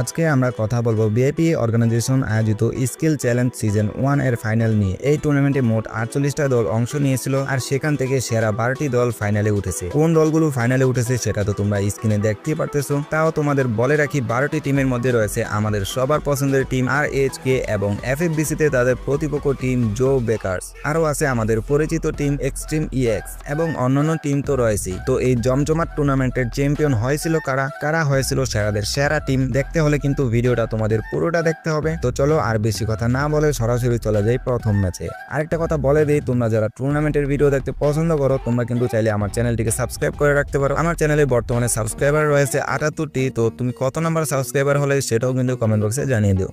আজকে আমরা কথা বলবো বিআইপি অর্গানাইজেশন আয়োজিত স্কিল চ্যালেঞ্জ সিজন 1 এর ফাইনাল নিয়ে। এই টুর্নামেন্টে মোট 48টা দল অংশ নিয়েছিল আর সেখান থেকে সেরা 12টি দল ফাইনালে উঠেছে। কোন দলগুলো ফাইনালে উঠেছে সেটা তো তোমরা স্ক্রিনে দেখতেই পারতেছো। তাও তোমাদের বলে রাখি 12টি টিমের মধ্যে রয়েছে আমাদের সবার পছন্দের টিম RHK এবং FFBC তে তাদের প্রতিপক্ষ টিম জো বেকার্স। আরো আছে আমাদের পরিচিত টিম এক্সট্রিম EX এবং অন্যান্য টিম তো রয়েছেই। তো এই জমজমাট টুর্নামেন্টের চ্যাম্পিয়ন হয়েছিল কারা হয়েছিল সেরাদের সেরা টিম দেখতে হলে কিন্তু ভিডিওটা তোমাদের পুরোটা দেখতে হবে। তো চলো আর বেশি কথা না বলে সরাসরি চলে যাই প্রথম ম্যাচে। আরেকটা কথা বলে দিই, তোমরা যারা টুর্নামেন্টের ভিডিও দেখতে পছন্দ করো তোমরা কিন্তু চাইলে আমার চ্যানেলটিকে সাবস্ক্রাইব করে রাখতে পারো। আমার চ্যানেলে বর্তমানে সাবস্ক্রাইবার রয়েছে 78টি। তো তুমি কত নাম্বার সাবস্ক্রাইবার হলে সেটাও কিন্তু কমেন্ট বক্সে জানিয়ে দিও।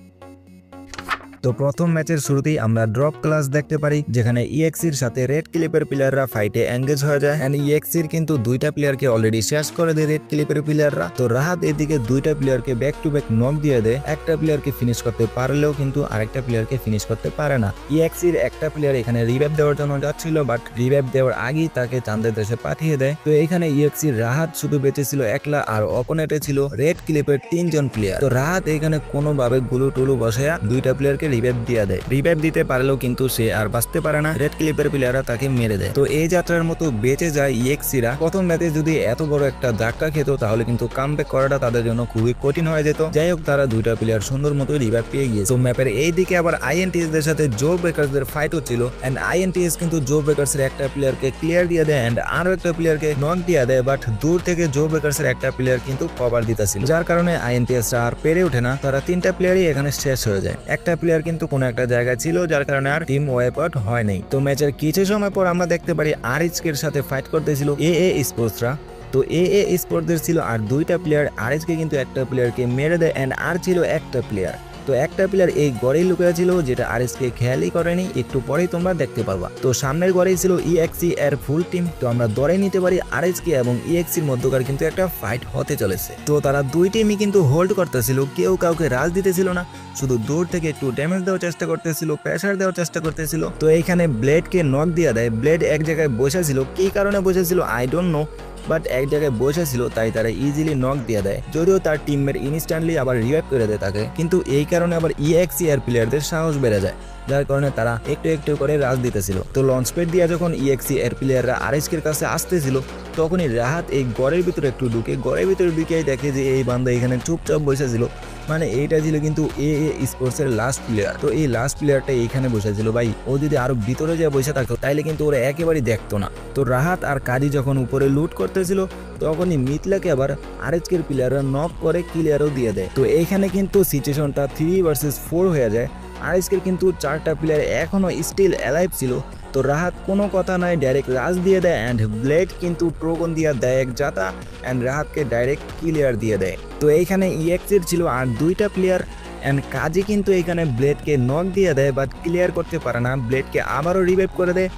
তো প্রথম ম্যাচের শুরুতেই আমরা ড্রপ ক্লাস দেখতে পারি, যেখানে EXEর সাথে রেড ক্লিপের প্লেয়াররা ফাইটে এঙ্গেজ হয়ে যায় এন্ড EXEর কিন্তু দুইটা প্লেয়ারকে অলরেডি শেষ করে দেয় রেড ক্লিপের প্লেয়াররা। তো রাহাত এদিকে দুইটা প্লেয়ারকে ব্যাক টু ব্যাক নক দিয়ে দেয়। একটা প্লেয়ারকে ফিনিশ করতে পারলেও কিন্তু আরেকটা প্লেয়ারকে ফিনিশ করতে পারে না। EXEর একটা প্লেয়ার এখানে রিভাইভ দেওয়ার জন্য যাচ্ছিল, বাট রিভাইভ দেওয়ার আগেই তাকে চাঁদের দেশে পাঠিয়ে দেয়। তো এখানে EXEর রাহাত শুধু বেঁচে ছিল একলা আর অপোনেন্টে ছিল রেড ক্লিপের 3জন প্লেয়ার। তো রাহাত এখানে কোনোভাবে গুলু টুলু বসায়া দুইটা প্লেয়ারকে রিভাইভ দিয়ে দেয়। রিভাইভ দিতে পারলেও কিন্তু সে আর বাঁচতে পারে না, রেড ক্লিপের প্লেয়াররা তাকে মেরে দেয়। তো এই যাত্রার মতো বেঁচে যায় EXEরা। প্রথম ম্যাচে যদি এত বড় একটা ধাক্কা খেত তাহলে কিন্তু কামব্যাক করাটা তাদের জন্য খুবই কঠিন হয়ে যেত। যাই হোক, তারা দুইটা প্লেয়ার সুন্দর মতো রিভাইভ পেয়ে গিয়েছে। তো ম্যাপের এই দিকে আবার INTS দের সাথে জো ব্রেকার্সদের ফাইট হচ্ছিল এন্ড INTS কিন্তু জো ব্রেকার্সের একটা প্লেয়ারকে ক্লিয়ার দিয়ে দেয় এন্ড আরো একটা প্লেয়ারকে নক দিয়ে দেয়, বাট দূর থেকে জো ব্রেকার্সের একটা প্লেয়ার কিন্তু কভার দিতেছিল, যার কারণে INTS আর পেরে ওঠে না। তারা তিনটা প্লেয়ারই এখানে শেষ হয়ে যায়। একটা প্লেয়ার কিন্তু কোনো একটা জায়গায় ছিল, যার কারণে আর টিম ওয়াইপ আউট হয় নাই। তো ম্যাচের কিছু সময় পর আমরা দেখতে পারি RHK এর সাথে ফাইট করতেছিল AA স্পোর্টসরা। তো AA স্পোর্টসদের ছিল আর দুইটা প্লেয়ার। RHK কিন্তু একটা প্লেয়ারকে মেরে দেয় এন্ড আর ছিল একটা প্লেয়ার। তো একটা প্লেয়ার এই গড়েই লুকিয়ে ছিল, যেটা RHK খেয়ালই করেনি, একটু পরেই তোমরা দেখতে পারবা। তো সামনের গড়েই ছিল EXE এর ফুল টিম। তো আমরা ধরে নিতে পারি RHK এবং EXEর মধ্যকার কিন্তু একটা ফাইট হতে চলেছে। তো তারা দুই টিমই কিন্তু হোল্ড করতেছিল, কেউ কাউকে রাজ দিতেছিল না, শুধু দূর থেকে একটু ড্যামেজ দেওয়ার চেষ্টা করতেছিল, প্রেসার দেওয়ার চেষ্টা করতেছিল। তো এইখানে ব্লেডকে নক দিয়ে দেয়। ব্লেড এক জায়গায় বসেছিল, কি কারণে বসেছিল আই ডোন্ট নো, বাট এক জায়গায় বসেছিল তাই তারা ইজিলি নক দিয়ে দেয়। যদিও তার টিমমেট ইনস্ট্যান্টলি আবার রিভাইভ করে দেয় তাকে, কিন্তু এই কারণে আবার EXE এর প্লেয়ারদের সাহস বেড়ে যায়, যার কারণে তারা একটু একটু করে রাজ দিতেছিল। তো লঞ্চ প্যাড দিয়ে যখন EXE এর প্লেয়াররা RHK এর কাছে আসতেছিল তখনই রাহাত এই গড়ের ভিতরে একটু ঢুকে, গড়ের ভিতরে ঢুকেই দেখে যে এই বান্দা এখানে চুপচাপ বসেছিল। মানে এইটা ছিল কিন্তু AA স্পোর্টস এর লাস্ট প্লেয়ার। তো এই লাস্ট প্লেয়ারটা এইখানে বসেছিল। ভাই, ও যদি আরো ভিতরে যা বসে থাকতো তাইলে কিন্তু ওরা একেবারেই দেখতো না। তো রাহাত আর কাজী যখন উপরে লুট করতেছিল তখনই মিথলাকে আবার RHK এর প্লেয়াররা নক করে ক্লিয়ারও দিয়ে দেয়। তো এইখানে কিন্তু সিচুয়েশনটা 3 ভার্সেস 4 হয়ে যায়। RHK এর কিন্তু 4টা প্লেয়ার এখনো স্টিল অ্যালাইভ ছিল। তো রাহাত কোনো কথা নাই, ডাইরেক্ট রাজ দিয়ে দেয় এন্ড ব্লেড কিন্তু ট্রোগন দিয়ে দেয় এক জাতা এন্ড রাহাতকে ডাইরেক্ট ক্লিয়ার দিয়ে দেয়। তো এইখানে EXEর ছিল আর দুইটা প্লেয়ার এন্ড কাজী কিন্তু এইখানে ব্লেডকে নক দিয়ে দেয়, বাট ক্লিয়ার করতে পারে না। ব্লেডকে আবারও রিভাইভ করে দেয়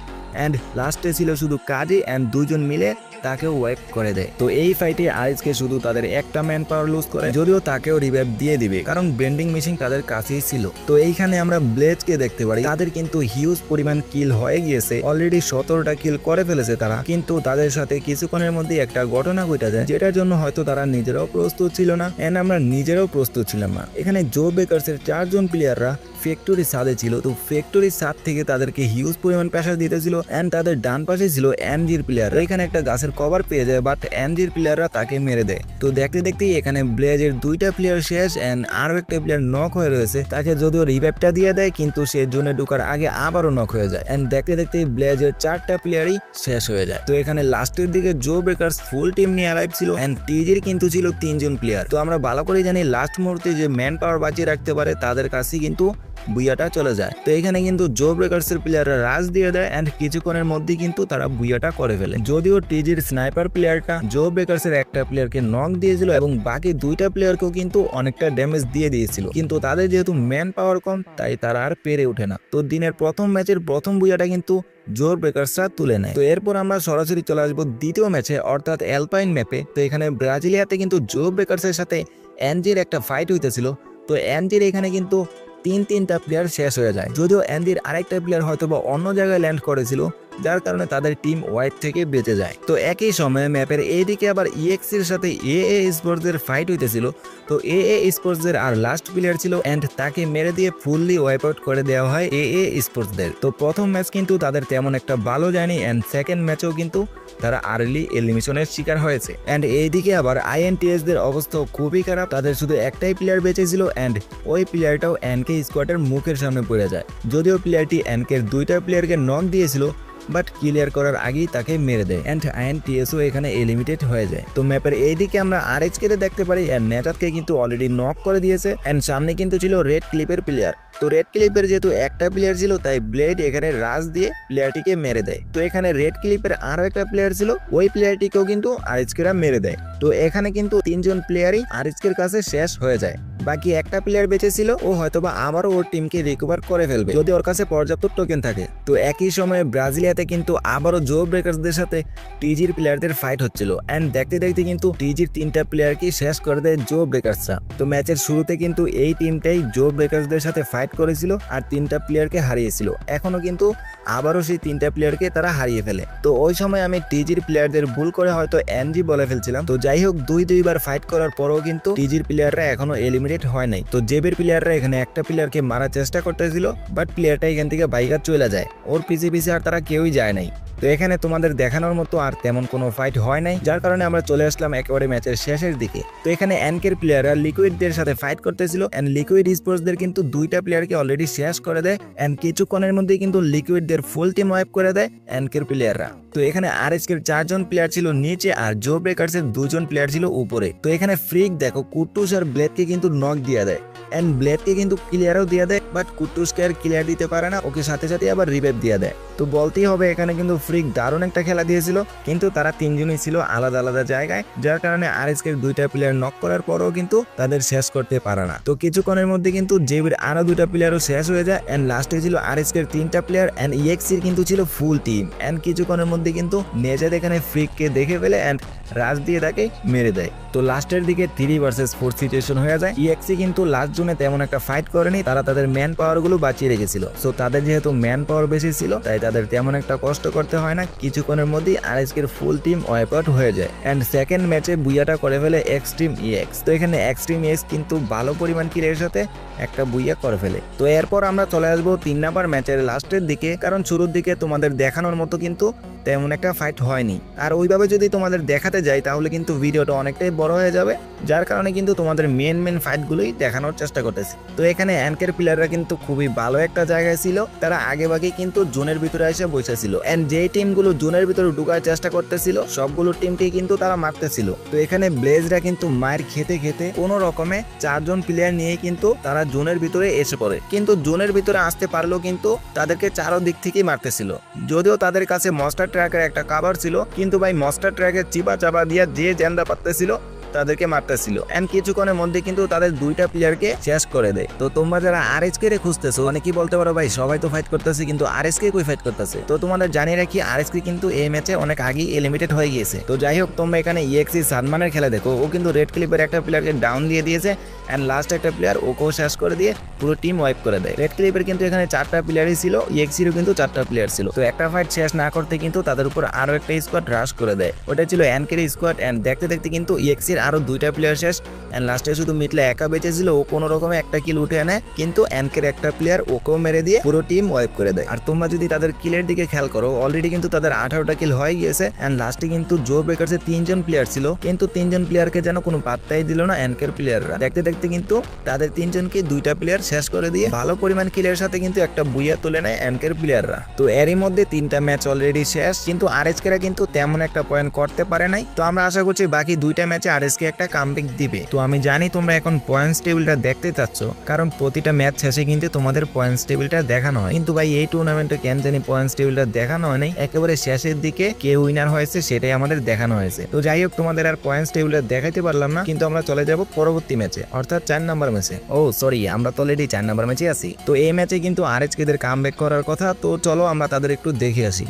এন্ড লাস্টে ছিল শুধু কাজী এন্ড দুজন মিলে তাকেও ওয়াইপ করে দেয়। তো এই ফাইটে RHK শুধু তাদের একটা ম্যান পাওয়ার লুজ করে, যদিও তাকেও রিভাইভ দিয়ে দিবে কারণ বেন্ডিং মেশিন তাদের কাছেই ছিল। তো এইখানে আমরা ব্লেডকে দেখতে পারি, তাদের কিন্তু হিউজ পরিমাণ কিল হয়ে গিয়েছে, অলরেডি 17টা কিল করে ফেলেছে তারা। কিন্তু তাদের সাথে কিছুক্ষণের মধ্যে একটা ঘটনা ঘটে যায়, যেটার জন্য হয়তো তারা নিজেরাও প্রস্তুত ছিল না এন্ড আমরা নিজেরাও প্রস্তুত ছিলাম না। এখানে জো বেকার্সের 4জন প্লেয়াররা ফ্যাক্টরি সাদে ছিল। তো ফ্যাক্টরি সাদ থেকে তাদেরকে হিউজ পরিমাণ প্রেসার দিতেছিল এন্ড তাদের ডান পাশে ছিল এনজির প্লেয়ার। এখানে একটা গাছের কভার পেয়ে যায়, বাট এনজির প্লেয়াররা তাকে মেরে দেয়। তো দেখতে দেখতেই এখানে ব্লেজের দুইটা প্লেয়ার শেষ এন্ড আরো একটা প্লেয়ার নক হয়ে রয়েছে। তাকে যদিও রিভাইভটা দিয়ে দেয় কিন্তু সে জোনে ঢোকার আগে আবারও নক হয়ে যায় এন্ড দেখতে দেখতেই ব্লেজের 4টা প্লেয়ারই শেষ হয়ে যায়। তো এখানে লাস্টের দিকে জো ব্রেকার্স ফুল টিম নিয়ে অ্যালাইভ ছিল এন্ড টিজির কিন্তু ছিল 3জন প্লেয়ার। তো আমরা ভালো করে জানি লাস্ট মুহূর্তে যে ম্যান পাওয়ার বাঁচিয়ে রাখতে পারে তাদের কাছেই কিন্তু বুইয়াটা চলে যায়। তো এখানে কিন্তু জো ব্রেকার্সের প্লেয়াররা রাজ দিয়ে দেয় এন্ড কিছুক্ষণের মধ্যেই কিন্তু তারা বুইয়াটা করে ফেলে। যদিও টিজির স্নাইপার প্লেয়ারটা জো ব্রেকার্সের একটা প্লেয়ারকে নক দিয়েছিল এবং বাকি দুইটা প্লেয়ারকেও কিন্তু অনেকটা ড্যামেজ দিয়ে দিয়েছিল, কিন্তু তাদের যেহেতু ম্যান পাওয়ার কম তাই তারা আর পেরে ওঠে না। তো দিনের প্রথম ম্যাচের প্রথম বুইয়াটা কিন্তু জো ব্রেকার্সরা তুলে নেয়। তো এরপর আমরা সরাসরি চলে আসবো দ্বিতীয় ম্যাচে, অর্থাৎ অ্যালপাইন ম্যাপে। তো এখানে ব্রাজিলিয়াতে কিন্তু জো ব্রেকার্সের সাথে এনজির একটা ফাইট হইতেছিল। তো এনজির এখানে কিন্তু 3টা প্লেয়ার শেষ হয়ে যায়, যদিও এনজির আরেকটা প্লেয়ার হয়তো বা অন্য জায়গায় ল্যান্ড করেছিল, যার কারণে তাদের টিম ওয়াইড থেকে বেঁচে যায়। তো একই সময়ে ম্যাপের এইদিকে আবার ইএক্সির সাথে এএ স্পোর্টস এর ফাইট হইতেছিল। তো এএ স্পোর্টস এর আর লাস্ট প্লেয়ার ছিল এন্ড তাকে মেরে দিয়ে ফুললি ওয়াইপ আউট করে দেওয়া হয় এএ স্পোর্টস দের। তো প্রথম ম্যাচ কিন্তু তাদের তেমন একটা ভালো যায়নি এন্ড সেকেন্ড ম্যাচেও কিন্তু তারা আর্লি এলিমিনেশনের শিকার হয়েছে। এন্ড এইদিকে আবার আইএনটিএস দের অবস্থা খুবই খারাপ, তাদের শুধু একটাই প্লেয়ার বেঁচে ছিল এন্ড ওই প্লেয়ারটাও এনকে স্কোয়াডের মুখের সামনে পড়ে যায়। যদিও প্লেয়ারটি এনকের দুইটা প্লেয়ারকে নক দিয়েছিল বাট ক্লিয়ার করার আগেই তাকে মেরে দেয় এন্ড আইএনটিএসও এখানে এলিমিনেট হয়ে যায়। তো ম্যাপের এইদিকে আমরা আরএক্সকে দেখতে পারি এন্ড নেটাতকে কিন্তু অলরেডি নক করে দিয়েছে এন্ড সামনে কিন্তু ছিল রেড ক্লিপের প্লেয়ার। তো রেড ক্লিপের যেহেতু একটা প্লেয়ার ছিল তাই ব্লেড এখানে রাশ দিয়ে প্লেয়ারটিকে মেরে দেয়। তো এখানে রেড ক্লিপের আরো একটা প্লেয়ার ছিল, ওই প্লেয়ারটিকেও কিন্তু আরএক্সকেরা মেরে দেয়। তো এখানে কিন্তু তিনজন প্লেয়ারই আরএক্সকের কাছে শেষ হয়ে যায়। বাকি একটা প্লেয়ার বেঁচে ছিল, ও হয়তোবা আবারও ওর টিমকে রিকভার করে ফেলবে যদি ওর কাছে পর্যাপ্ত টোকেন থাকে। তো একই সময়ে ব্রাজিলিয়াতে কিন্তু আবারও জো ব্রেকার্সদের সাথে টিজির প্লেয়ারদের ফাইট হচ্ছিল এন্ড দেখতে দেখতে কিন্তু টিজির তিনটা প্লেয়ারকে শেষ করে দেয় জো ব্রেকার্সরা। তো ম্যাচের শুরুতে কিন্তু এই টিমটাই জো ব্রেকার্সদের সাথে ফাইট করেছিল আর তিনটা প্লেয়ারকে হারিয়েছিল। এখনো কিন্তু আবারও সেই তিনটা প্লেয়ারকে তারা হারিয়ে ফেলে। তো ওই সময় আমি টিজির প্লেয়ারদের ভুল করে হয়তো এনজি বলে ফেলছিলাম। তো যাই হোক, দুইবার ফাইট করার পরেও কিন্তু টিজির প্লেয়াররা এখনো এলিমিনেট হয় নাই। তো জেবের প্লেয়াররা এখানে একটা প্লেয়ারকে মারার চেষ্টা করতেছিল বাট প্লেয়ারটা এখান থেকে বাইকার চলে যায়, ওর পিছে আর তারা কেউই যায় নাই। তো এখানে তোমাদের দেখানোর মতো আর তেমন কোনো ফাইট হয় নাই, যার কারণে আমরা চলে আসলাম একেবারে ম্যাচের শেষের দিকে। তো এখানে এনকের প্লেয়াররা লিকুইডদের সাথে ফাইট করতেছিল এন্ড লিকুইড স্পোর্টসদের কিন্তু দুইটা প্লেয়ারকে অলরেডি শেষ করে দেয় এন্ড কিছুক্ষণের মধ্যেই কিন্তু লিকুইডদের ফুল টিম ওয়াইপ করে দেয় এনকের প্লেয়াররা। তো এখানে আরএসকের 4 জন প্লেয়ার ছিল নিচে আর জো ব্রেকার্সের 2 জন প্লেয়ার ছিল উপরে। তো এখানে ফ্রিক দেখো কুটুস আর ব্লেডকে কিন্তু নক দিয়ে দেয় এন্ড ব্লেডকে কিন্তু ক্লিয়ারও দিয়ে দেয় বাট কুটুসকে আর ক্লিয়ার দিতে পারে না, ওকে সাথে সাথে আবার রিভাইভ দিয়ে দেয়। তো বলতেই হবে এখানে কিন্তু ফ্রিক দারুণ একটা খেলা দিয়েছিল, কিন্তু তারা তিনজনই ছিল আলাদা আলাদা জায়গায়, যার কারণে আরএসকের দুইটা প্লেয়ার নক করার পরেও কিন্তু তাদের শেষ করতে পারে না। তো কিছুক্ষণের মধ্যে কিন্তু জেবির আরো দুইটা প্লেয়ারও শেষ হয়ে যায় এন্ড লাস্টে ছিল আরএসকের 3টা প্লেয়ার এন্ড ইএক্সির কিন্তু ছিল ফুল টিম এন্ড কিছুক্ষণের মধ্যে কিন্তু নেজাদ এখানে ফ্রিককে দেখে ফেলে এন্ড রাজ দিয়ে তাকে মেরে দেয়। তো লাস্টের দিকে 3 ভার্সেস 4 সিচুয়েশন হয়ে যায়। ইএক্সি কিন্তু লাস্ট জোনে তেমন একটা ফাইট করেনি, তারা তাদের ম্যান পাওয়ার গুলো বাঁচিয়ে রেখেছিল। সো তাদের যেহেতু ম্যান পাওয়ার বেশি ছিল তাই তাদের তেমন একটা কষ্ট করতে হয় না, কিছুক্ষণের মধ্যেই আরএসকের ফুল টিম ওয়াইপ আউট হয়ে যায় এন্ড সেকেন্ড ম্যাচে বুইয়াটা করে ফেলে এক্সট্রিম ইএক্স। তো এখানে এক্সট্রিম ইএক্স কিন্তু ভালো পরিমাণ কিলের সাথে একটা বুইয়া করে ফেলে। তো এরপর আমরা চলে আসবো 3 নাম্বার ম্যাচের লাস্টের দিকে, কারণ শুরুর দিকে তোমাদের দেখানোর মতো কিন্তু তেমন একটা ফাইট হয়নি, আর ওইভাবে যদি তোমাদের দেখাতে যাই তাহলে কিন্তু ভিডিওটা অনেকটাই বড় হয়ে যাবে, যার কারণে কিন্তু তোমাদের মেন ফাইটগুলোই দেখানোর চেষ্টা করতেছি। তো এখানে এনকের প্লেয়াররা কিন্তু খুবই ভালো একটা জায়গায় ছিল, তারা আগে কিন্তু জোনের ভিতরে এসে বসেছিল এন্ড যেই টিমগুলো জোনের ভিতরে ঢুকার চেষ্টা করতেছিল সবগুলো টিমকে কিন্তু তারা মারতেছিল। তো এখানে ব্লেজরা কিন্তু মায়ের খেতে খেতে কোনো রকমে 4 জন প্লেয়ার নিয়ে কিন্তু তারা জোনের ভিতরে এসে পড়ে, কিন্তু জোনের ভিতরে আসতে পারলেও কিন্তু তাদেরকে চারদিক থেকেই মারতেছিল। যদিও তাদের কাছে মস্টার ট্র্যাকের একটা কাভার ছিল, কিন্তু ভাই মস্টার ট্র্যাকের চিপা চাপা দিয়ে যে জেন্দা পারতেছিল তাদেরকে মারতেছিল এন্ড কিছুক্ষণের মধ্যে কিন্তু তাদের 2টা প্লেয়ারকে শেষ করে দেয়। তো তোমরা যারা আরএসকে রে খুঁজতেছো অনেকেই বলতে পারো ভাই সবাই তো ফাইট করতেছে কিন্তু আরএসকে কই ফাইট করতেছে। তো তোমাদের জানিয়ে রাখি আরএসকে কিন্তু এই ম্যাচে অনেক আগেই এলিমিনেটেড হয়ে গিয়েছে। তো যাই হোক, তোমরা এখানে ইএক্সি সাদমানের খেলা দেখো, ও কিন্তু রেড ক্লিপের একটা প্লেয়ারকে ডাউন দিয়ে দিয়েছে এন্ড লাস্ট একটা প্লেয়ার ওকেও শেষ করে দিয়ে পুরো টিম ওয়াইপ করে দেয়। রেড ক্লিপের কিন্তু এখানে 4টা প্লেয়ারই ছিল, ইএক্সিরও কিন্তু 4টা প্লেয়ার ছিল। তো একটা ফাইট শেষ না করতে কিন্তু তাদের উপর আরো একটা স্কোয়াড রাশ করে দেয়, ওটা ছিল এনকের স্কোয়াড এন্ড দেখতে দেখতে কিন্তু ইএক্সির আরো 2টা প্লেয়ার শেষ এন্ড লাস্টে শুধু মিটলে একা বেঁচে ছিল, ও কোনো রকমে একটা কিল উঠে আনে, কিন্তু এনকের একটা প্লেয়ার ওকেও মেরে দিয়ে পুরো টিম ওয়াইপ করে দেয়। আর তোমরা যদি তাদের কিলের দিকে খেয়াল করো অলরেডি কিন্তু তাদের 18টা কিল হয়ে গিয়েছে এন্ড লাস্টে কিন্তু জো ব্রেকার্সে 3 জন প্লেয়ার ছিল, কিন্তু 3 জন প্লেয়ারকে যেন কোনো পাত্তাই দিল না এনকের প্লেয়াররা। দেখতে দেখতে কিন্তু তাদের 3 জনকে 2টা প্লেয়ার শেষ করে দিয়ে ভালো পরিমাণ কিলের সাথে কিন্তু একটা বুইয়া তুলে নেয় এনকের প্লেয়াররা। তো এরই মধ্যে 3টা ম্যাচ অলরেডি শেষ, কিন্তু আরএসকেরা কিন্তু তেমন একটা পয়েন্ট করতে পারে নাই। তো আমরা আশা করছি বাকি 2টা ম্যাচে আরএসকে একটা কামব্যাক দিবে। তো আমি জানি তোমরা এখন পয়েন্টস টেবিলটা দেখতে চাচ্ছ, কারণ প্রতিটা ম্যাচ শেষে কিন্তু তোমাদের পয়েন্টস টেবিলটা দেখানো হয়, কিন্তু ভাই এই টুর্নামেন্টে কেন জানি পয়েন্টস টেবিলটা দেখানো হয় নাই, একেবারে শেষের দিকে কে উইনার হয়েছে সেটাই আমাদের দেখানো হয়েছে। তো যাই হোক, তোমাদের আর পয়েন্টস টেবিলটা দেখাইতে পারলাম না, কিন্তু আমরা চলে যাব পরবর্তী ম্যাচে, অর্থাৎ 4 নাম্বার ম্যাচে। ও সরি, আমরা তো অলরেডি 4 নাম্বার ম্যাচে আছি। তো এই ম্যাচে কিন্তু আরএসকেদের কামব্যাক করার কথা, তো চলো আমরা তাদের একটু দেখে আসি।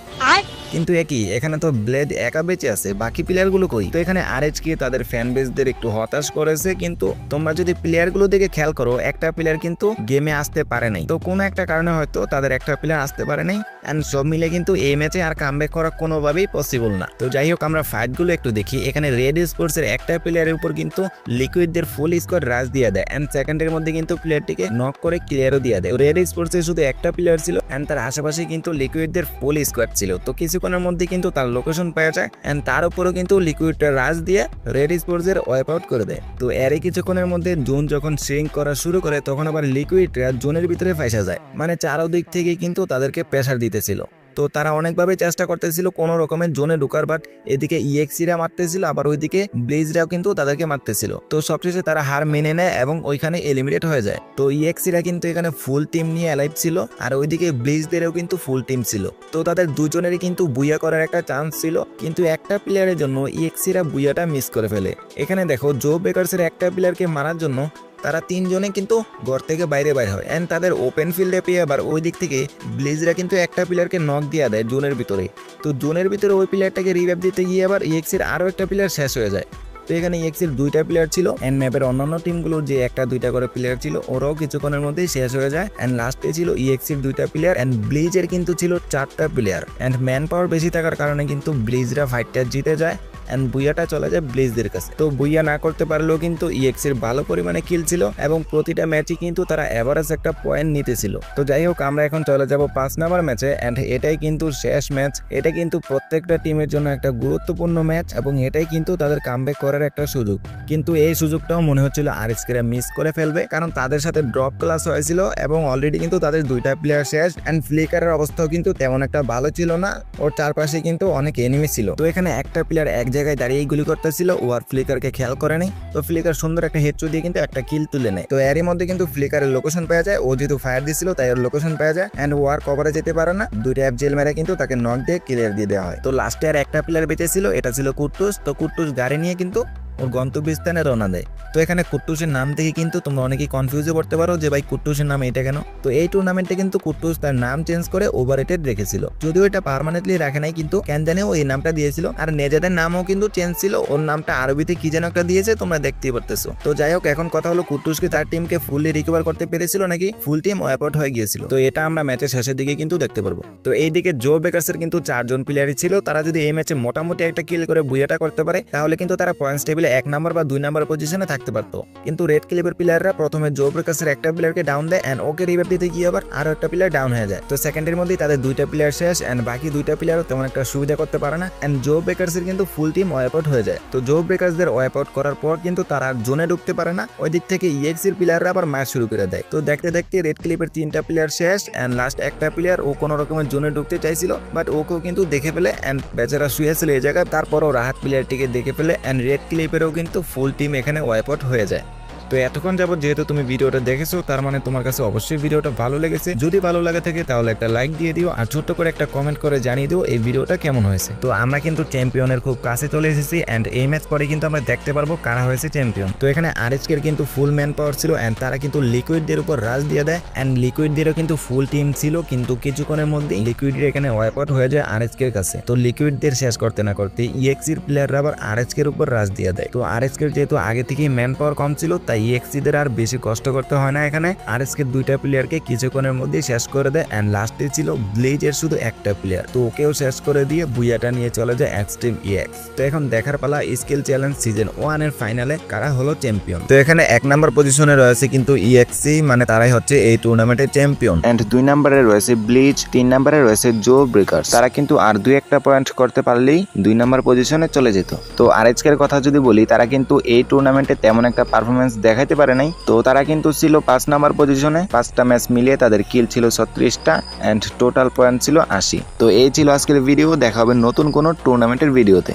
কিন্তু একই এখানে তো ব্লেড একা বেঁচে আছে, বাকি প্লেয়ারগুলো কই? তো এখানে আরএচকে তাদের ফ্যান বেসদের একটু হতাশ করেছে, কিন্তু তোমরা যদি প্লেয়ারগুলো দিকে খেয়াল করো একটা প্লেয়ার কিন্তু গেমে আসতে পারে নাই। তো কোনো একটা কারণে হয়তো তাদের একটা প্লেয়ার আসতে পারে নাই, এন্ড সব মিলে কিন্তু এই ম্যাচে আর কামব্যাক করা কোনোভাবেই পসিবল না। তো যাই হোক আমরা ফাইটগুলো একটু দেখি। এখানে রেড স্পোর্টস এর একটা প্লেয়ারের উপর কিন্তু লিকুইডদের ফুল স্কোয়াড রাশ দিয়ে দেয়, এন্ড সেকেন্ডের মধ্যে কিন্তু প্লেয়ারটিকে নক করে ক্লিয়ারও দিয়ে দেয়। রেড স্পোর্টস এর শুধু একটা প্লেয়ার ছিল, এন্ড তার আশেপাশে কিন্তু লিকুইডদের ফুল স্কোয়াড ছিল। তো কিছুক্ষণের মধ্যে কিন্তু তার লোকেশন পাওয়া যায়, এন্ড তার উপরও কিন্তু লিকুইডটা রাশ দিয়ে রেড স্পোর্টস এর ওয়াইপ আউট করে দেয়। তো এরই কিছুক্ষণের মধ্যে জোন যখন শ্রিঙ্ক করা শুরু করে তখন আবার লিকুইডরা জোনের ভিতরে ফাঁসা যায়, মানে চারদিক থেকে কিন্তু তাদেরকে প্রেসার দিতেছিল। তো তারা অনেকভাবে চেষ্টা করতেছিল কোনো রকমের জোনে ঢুকার, বাট এদিকে ইএক্সিরা মারতেছিল, আবার ওইদিকে ব্লেজরাও কিন্তু তাদেরকে মারতেছিল। তো সবশেষে তারা হার মেনে নেয় এবং ওইখানে এলিমিনেট হয়ে যায়। তো ইএক্সিরা কিন্তু এখানে ফুল টিম নিয়ে অ্যালাইভ ছিল, আর ওইদিকে ব্লেজদেরও কিন্তু ফুল টিম ছিল। তো তাদের দুজনেরই কিন্তু বুইয়া করার একটা চান্স ছিল, কিন্তু একটা প্লেয়ারের জন্য ইএক্সিরা বুইয়াটা মিস করে ফেলে। এখানে দেখো জো বেকার্সের একটা প্লেয়ারকে মারার জন্য তারা তিনজনে কিন্তু ঘর থেকে বাইরে হয়, এন্ড তাদের ওপেন ফিল্ডে পেয়ে আবার ওই দিক থেকে ব্লেজরা কিন্তু একটা প্লেয়ারকে নক দিয়ে দেয় জোনের ভিতরে। তো জোনের ভিতরে ওই প্লেয়ারটাকে রিভাইভ দিতে গিয়ে আবার ইএক্সির আরও একটা প্লেয়ার শেষ হয়ে যায়। তো এখানে ইএক্সির দুইটা প্লেয়ার ছিল, এন্ড ম্যাপের অন্যান্য টিমগুলোর যে একটা দুইটা করে প্লেয়ার ছিল ওরাও কিছুক্ষণের মধ্যেই শেষ হয়ে যায়, এন্ড লাস্টে ছিল ইএক্সির দুইটা প্লেয়ার, এন্ড ব্লেজের কিন্তু ছিল চারটা প্লেয়ার। এন্ড ম্যান পাওয়ার বেশি থাকার কারণে কিন্তু ব্লেজরা ফাইটটা জিতে যায়, এন্ড বুইয়াটা চলে যায় ব্লেজদের কাছে। তো বুইয়া না করতে পারলেও কিন্তু ইএক্সির ভালো পরিমাণে কিল ছিল, এবং প্রতিটা ম্যাচই কিন্তু তারা এভারেজ একটা পয়েন্ট নিতেছিল। তো যাই হোক আমরা এখন চলে যাব 5 নাম্বার ম্যাচে, এন্ড এটাই কিন্তু শেষ ম্যাচ। এটা কিন্তু প্রত্যেকটা টিমের জন্য একটা গুরুত্বপূর্ণ ম্যাচ, এবং এটাই কিন্তু তাদের কামব্যাক করার একটা সুযোগ। কিন্তু এই সুযোগটাও মনে হচ্ছিল আরএচকেরা মিস করে ফেলবে, কারণ তাদের সাথে ড্রপ ক্লাস হয়েছিল এবং অলরেডি কিন্তু তাদের দুইটা প্লেয়ার শেষ, এন্ড ফ্লিকারের অবস্থাও কিন্তু তেমন একটা ভালো ছিল না, ওর চারপাশে কিন্তু অনেক এনিমি ছিল। তো এখানে একটা প্লেয়ার এক জায়গায় দাঁড়িয়ে গুলি করতেছিল, ও আর ফ্লিকারকে খেয়াল করে নেই। তো ফ্লিকার সুন্দর একটা হেডশট দিয়ে কিন্তু একটা কিল তুলে নেয়। তো এরই মধ্যে কিন্তু ফ্লিকারের লোকেশন পাওয়া যায়, ও যেহেতু ফায়ার দিছিল তাই ওর লোকেশন পাওয়া যায়, এন্ড ও আর কভারে যেতে পারে না, দুইটা অ্যাপ জেল মেরে কিন্তু তাকে নক দিয়ে ক্লিয়ার দিয়ে দেওয়া হয়। তো লাস্টে আর একটা প্লেয়ার বেঁচে ছিল, এটা ছিল কুট্টুস। তো কুট্টুস গাড়ি নিয়ে কিন্তু ওর গন্তব্যস্থানে রওনা দেয়। তো এখানে কুট্টুসের নাম থেকে কিন্তু তোমরা অনেকেই কনফিউজে পড়তে পারো যে ভাই কুট্টুসের নাম এটা কেন। তো এই টুর্নামেন্টে কিন্তু কুট্টুস তার নাম চেঞ্জ করে ওভাররেটেড রেখেছিল, যদিও এটা পার্মানেন্টলি রাখে নাই, কিন্তু কেন জানে ও এই নামটা দিয়েছিল। আর নেজাদের নামও কিন্তু চেঞ্জ ছিল, ওর নামটা আরবিতে কি যেন একটা দিয়েছে, তোমরা দেখতেই পারতেছো। তো যাই হোক এখন কথা হলো কুট্টুসকে তার টিমকে ফুললি রিকভার করতে পেরেছিল নাকি ফুল টিম ওয়াইপ আউট হয়ে গিয়েছিল। তো এটা আমরা ম্যাচের শেষের দিকে কিন্তু দেখতে পারবো। তো এইদিকে জো বেকার্সের কিন্তু 4 জন প্লেয়ারই ছিল, তারা যদি এই ম্যাচে মোটামুটি একটা কিল করে বুইয়াটা করতে পারে তাহলে কিন্তু তারা পয়েন্টস টেবিলে 1 নাম্বার বা 2 নাম্বার পজিশনে থাকতে পারতো। কিন্তু রেড ক্লিপের প্লেয়াররা প্রথমে জো বেকার্সের একটা প্লেয়ারকে ডাউন দেয়, এন্ড ওকে রিভাইভ দিতে গিয়ে আবার আরো একটা প্লেয়ার ডাউন হয়ে যায়। তো সেকেন্ডের মধ্যেই তাদের দুইটা প্লেয়ার শেষ, এন্ড বাকি দুইটা প্লেয়ারও তেমন একটা সুবিধা করতে পারে না, এন্ড জো বেকার্সের কিন্তু ফুল টিম ওয়াইপ আউট হয়ে যায়। তো জো বেকার্সদের ওয়াইপ আউট করার পর কিন্তু তারা জোনে ঢুকতে পারে না, ওই দিক থেকে ইএক্সির প্লেয়াররা আবার ম্যাচ শুরু করে দেয়। তো দেখতে দেখতে রেড ক্লিপের 3টা প্লেয়ার শেষ, এন্ড লাস্ট একটা প্লেয়ার ও কোনো রকমের জোনে ঢুকতে চাইছিল, বাট ওকেও কিন্তু দেখে ফেলে, এন্ড বেচারা শুয়েছিল এই জায়গায়। তারপরও রাহাত প্লেয়ারটিকে দেখে ফেলে, এন্ড রেড ক্লিপেরও কিন্তু ফুল টিম এখানে ওয়াইপ আউট হয়ে যায়। তো এতক্ষণ যাবত যেহেতু তুমি ভিডিওটা দেখেছো, তার মানে তোমার কাছে অবশ্যই ভিডিওটা ভালো লেগেছে। যদি ভালো লাগে থাকে তাহলে একটা লাইক দিয়ে দিও, আর ছোট্ট করে একটা কমেন্ট করে জানিয়ে দিও এই ভিডিওটা কেমন হয়েছে। তো আমরা কিন্তু চ্যাম্পিয়নের খুব কাছে চলে এসেছি, এন্ড এই ম্যাচ পরে কিন্তু আমরা দেখতে পারবো কারা হয়েছে চ্যাম্পিয়ন। তো এখানে আরএচকের কিন্তু ফুল ম্যান পাওয়ার ছিল, এন্ড তারা কিন্তু লিকুইডদের উপর রাজ দিয়ে দেয়, এন্ড লিকুইডদেরও কিন্তু ফুল টিম ছিল, কিন্তু কিছুক্ষণের মধ্যেই লিকুইডের এখানে ওয়াইপ আউট হয়ে যায় আরএচকের কাছে। তো লিকুইডদের শেষ করতে না করতে ইএক্সির প্লেয়াররা আবার আরএচকের উপর রাজ দিয়ে দেয়। তো আরএচকের যেহেতু আগে থেকেই ম্যান পাওয়ার কম ছিল, তাই ইএক্সিদের আর বেশি কষ্ট করতে হয় না। এখানে আরএসকে দুইটা প্লেয়ারকে কিছুক্ষণের মধ্যে শেষ করে দেয়, এন্ড লাস্টে ছিল ব্লেজের শুধু একটা প্লেয়ার, তো ওকেও শেষ করে দিয়ে বুইয়াটা নিয়ে চলে যায় এক্সট্রিম ইএক্স। তো এখন দেখার পালা স্কিল চ্যালেঞ্জ সিজন 1 এর ফাইনালে কারা হলো চ্যাম্পিয়ন। তো এখানে 1 নাম্বার পজিশনে রয়েছে কিন্তু ইএক্সি, মানে তারাই হচ্ছে এই টুর্নামেন্টের চ্যাম্পিয়ন, এন্ড 2 নম্বরে রয়েছে ব্লিচ, 3 নম্বরে রয়েছে জো ব্রেকার্স। তারা কিন্তু আর 2-1টা পয়েন্ট করতে পারলেই 2 নাম্বার পজিশনে চলে যেত। তো আরএচকের কথা যদি বলি, তারা কিন্তু এই টুর্নামেন্টে তেমন একটা পারফরমেন্স দেখাইতে পারে নাই। তো তারা কিন্তু ছিল 5 নাম্বার পজিশনে, 5টা ম্যাচ মিলিয়ে তাদের কিল ছিল 36টা, এন্ড টোটাল পয়েন্ট ছিল 80। তো এই ছিল আজকের ভিডিও, দেখা হবে নতুন কোনো টুর্নামেন্টের ভিডিওতে।